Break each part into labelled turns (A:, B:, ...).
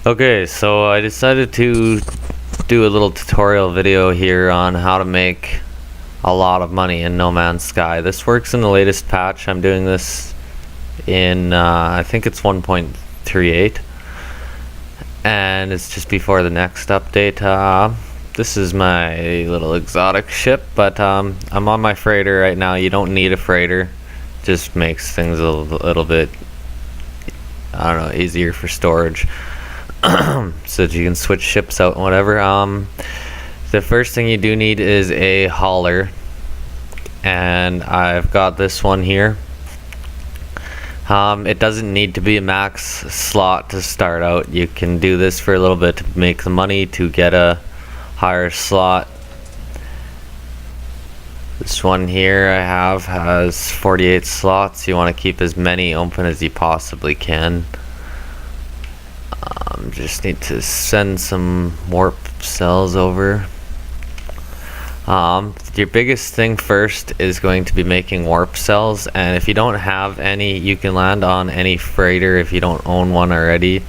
A: Okay, so I decided to do a little tutorial video here on how to make a lot of money in No Man's Sky. This works in the latest patch. I'm doing this in, I think it's 1.38, and it's just before the next update. This is my little exotic ship, but I'm on my freighter right now. You don't need a freighter. Just makes things a little bit, I don't know, easier for storage. So that you can switch ships out and whatever. The first thing you do need is a hauler, and I've got this one here. It doesn't need to be a max slot to start out. You can do this for a little bit to make the money to get a higher slot. This one here I have has 48 slots. You want to keep as many open as you possibly can. Just need to send some warp cells over. Your biggest thing first is going to be making warp cells, and if you don't have any, you can land on any freighter if you don't own one already,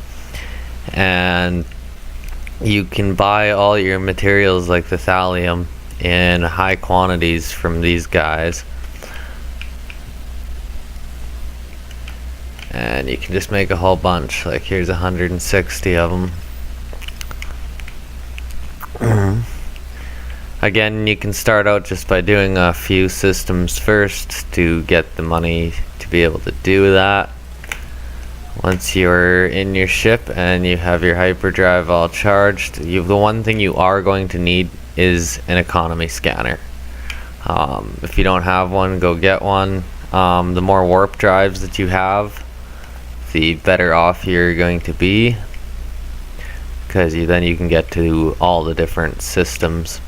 A: and you can buy all your materials like the thallium in high quantities from these guys. And you can just make a whole bunch. Like here's 160 of them. Again, you can start out just by doing a few systems first to get the money to be able to do that. Once you're in your ship and you have your hyperdrive all charged, the one thing you are going to need is an economy scanner. If you don't have one, go get one. The more warp drives that you have, the better off you're going to be, because then you can get to all the different systems.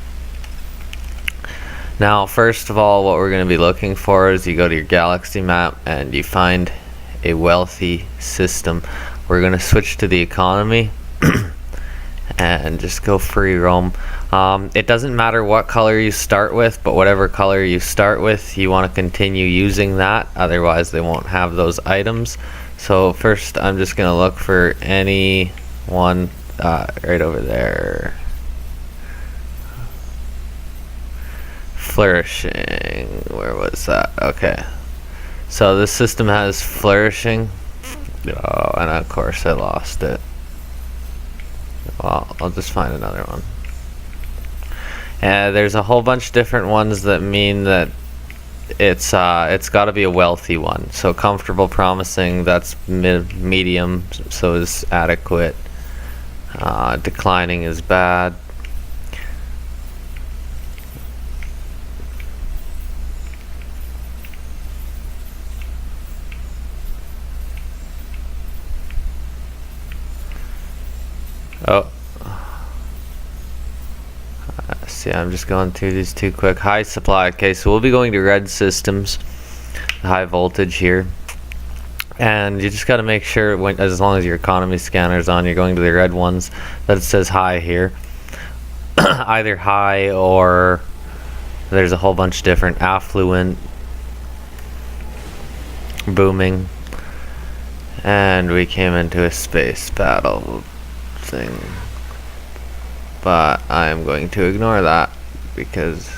A: Now, first of all, what we're going to be looking for is you go to your galaxy map and you find a wealthy system. We're going to switch to the economy and just go free roam. It doesn't matter what color you start with, but whatever color you start with, you want to continue using that, otherwise they won't have those items. So first I'm just going to look for any one right over there. Flourishing, where was that? Okay, so this system has flourishing. Oh, and of course I lost it. Well, I'll just find another one. And there's a whole bunch of different ones that mean that it's got to be a wealthy one. So comfortable, promising, that's medium, so is adequate. Declining is bad. Oh, see, I'm just going through these too quick. High supply. Okay, so we'll be going to red systems, high voltage here, and you just got to make sure, as long as your economy scanner's on, you're going to the red ones, that it says high here. Either high, or there's a whole bunch of different affluent, booming, and we came into a space battle thing, but I'm going to ignore that because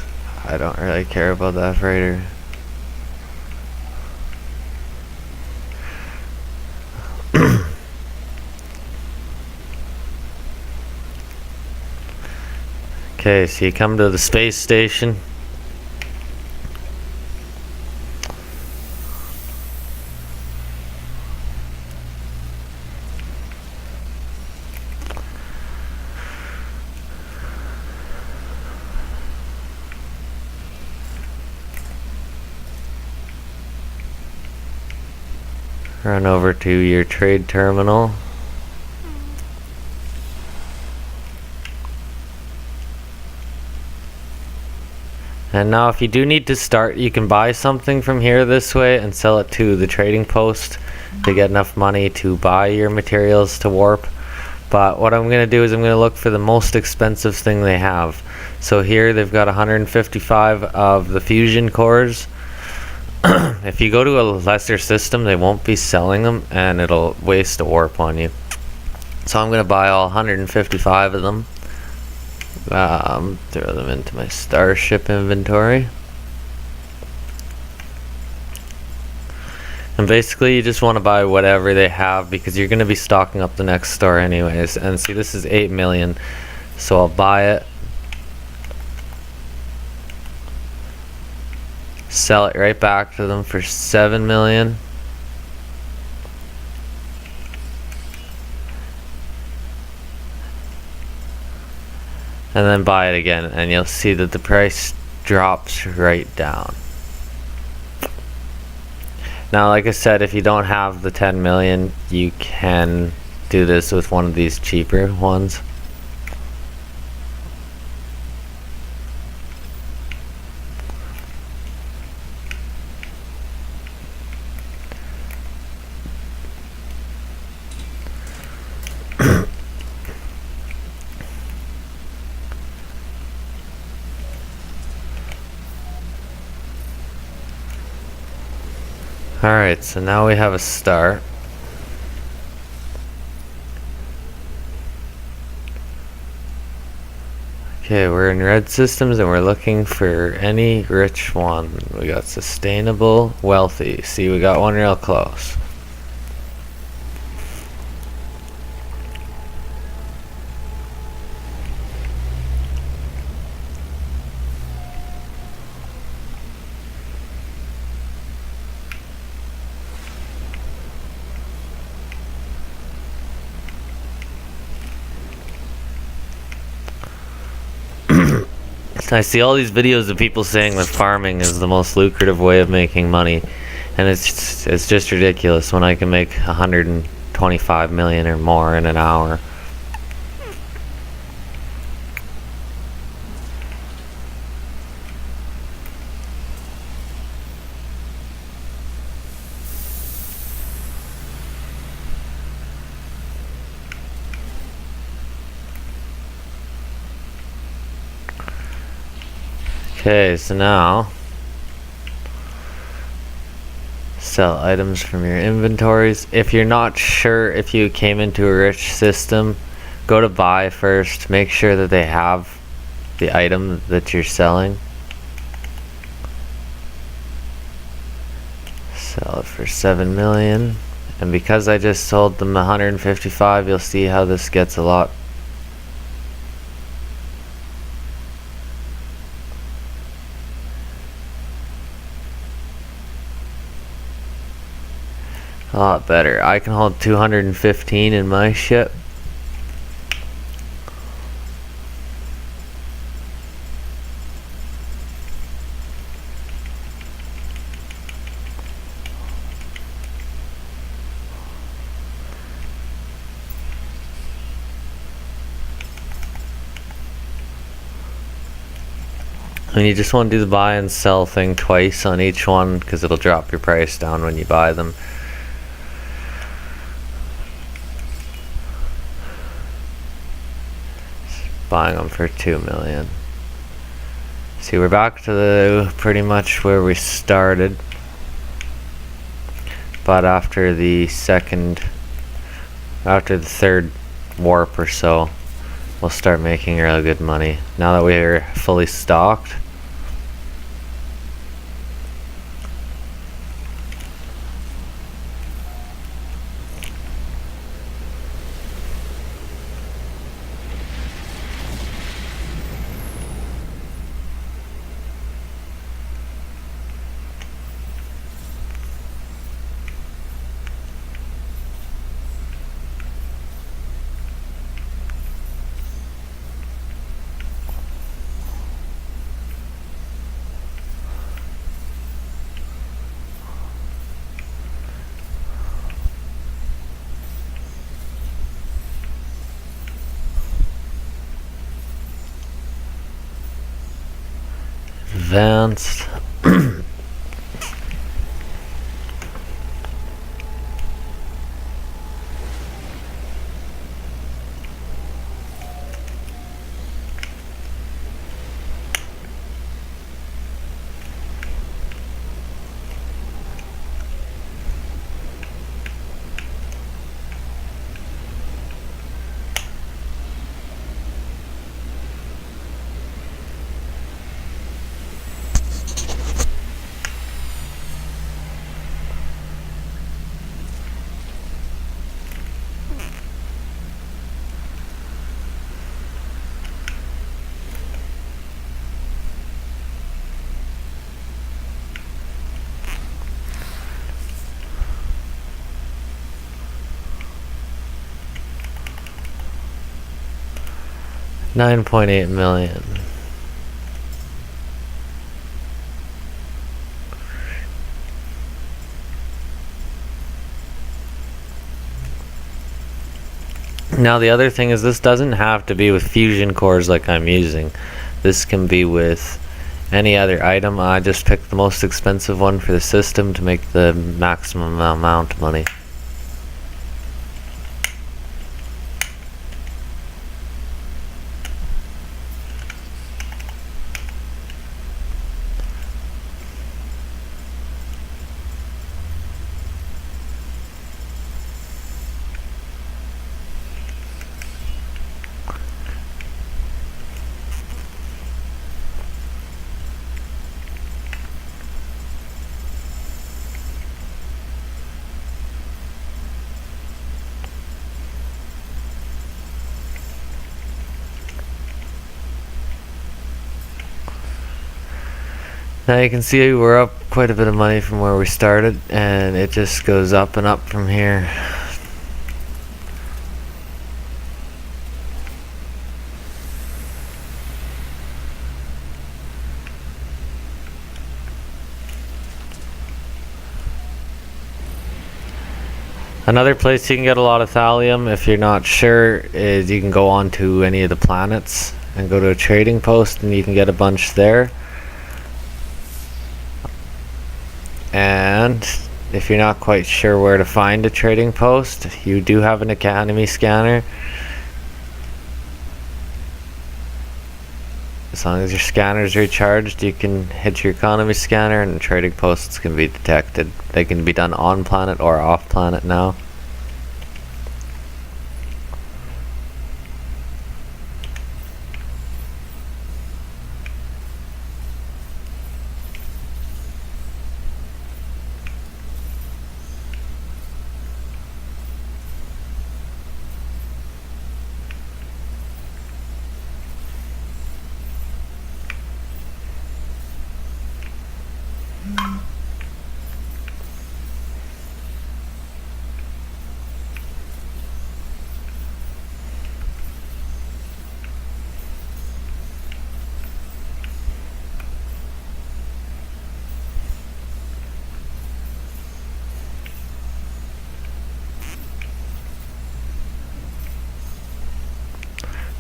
A: I don't really care about that freighter. Okay, so you come to the space station. Run over to your trade terminal. And now if you do need to start, you can buy something from here this way and sell it to the trading post to get enough money to buy your materials to warp. But what I'm going to do is I'm going to look for the most expensive thing they have. So here they've got 155 of the fusion cores. If you go to a lesser system, they won't be selling them, and it'll waste a warp on you. So I'm gonna buy all 155 of them. Throw them into my Starship inventory. And basically you just want to buy whatever they have because you're going to be stocking up the next store anyways. And see, this is 8 million. So I'll buy it. Sell it right back to them for 7 million. And then buy it again, and you'll see that the price drops right down. Now, like I said, if you don't have the 10 million, you can do this with one of these cheaper ones. Alright, so now we have a start. Okay, we're in red systems and we're looking for any rich one. We got sustainable, wealthy. See, we got one real close. I see all these videos of people saying that farming is the most lucrative way of making money, and it's just ridiculous when I can make 125 million or more in an hour. Okay, so now sell items from your inventories. If you're not sure if you came into a rich system, go to buy first. Make sure that they have the item that you're selling. Sell it for 7 million. And because I just sold them 155, you'll see how this gets a lot better. I can hold 215 in my ship. And you just want to do the buy and sell thing twice on each one because it'll drop your price down when you buy them. Buying them for 2 million. See, we're back to the pretty much where we started, but after the third warp or so, we'll start making really good money. Now that we're fully stocked. Advanced. 9.8 million. Now the other thing is, this doesn't have to be with fusion cores like I'm using. This can be with any other item. I just picked the most expensive one for the system to make the maximum amount of money. Now you can see we're up quite a bit of money from where we started, and it just goes up and up from here. Another place you can get a lot of thallium, if you're not sure, is you can go on to any of the planets and go to a trading post, and you can get a bunch there. And if you're not quite sure where to find a trading post, you do have an economy scanner. As long as your scanner is recharged, you can hit your economy scanner and trading posts can be detected. They can be done on planet or off planet now.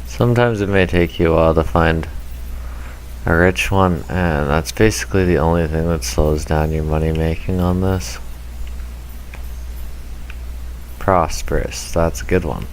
A: Sometimes it may take you a while to find a rich one, and that's basically the only thing that slows down your money making on this. Prosperous, that's a good one.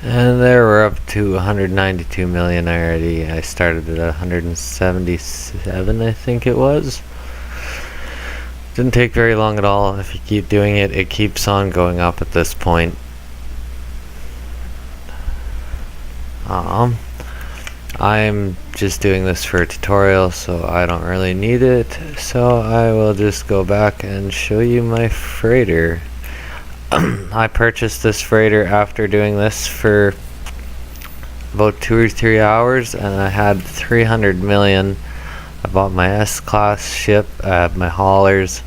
A: And there we're up to 192 million already. I started at 177, I think it was. Didn't take very long at all. If you keep doing it, it keeps on going up at this point. I'm just doing this for a tutorial, so I don't really need it. So I will just go back and show you my freighter. I purchased this freighter after doing this for about 2 or 3 hours, and I had 300 million. I bought my S-Class ship, my haulers,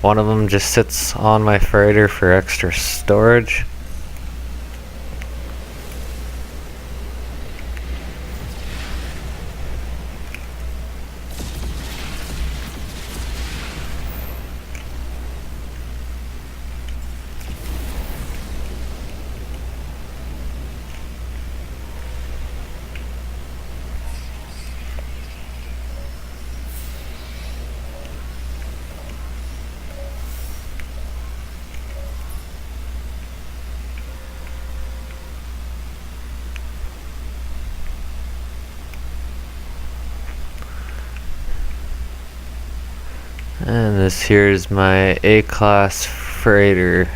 A: One of them just sits on my freighter for extra storage. And this here is my A-class freighter.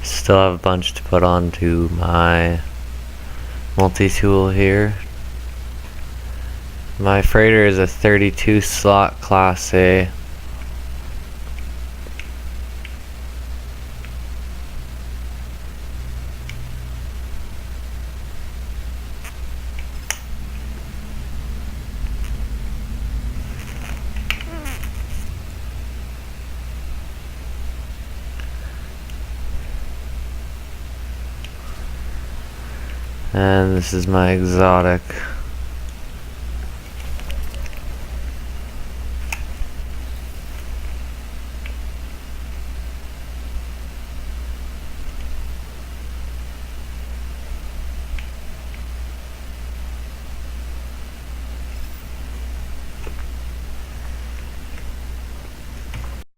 A: Still have a bunch to put onto my multi-tool here. My freighter is a 32 slot Class A. And this is my exotic.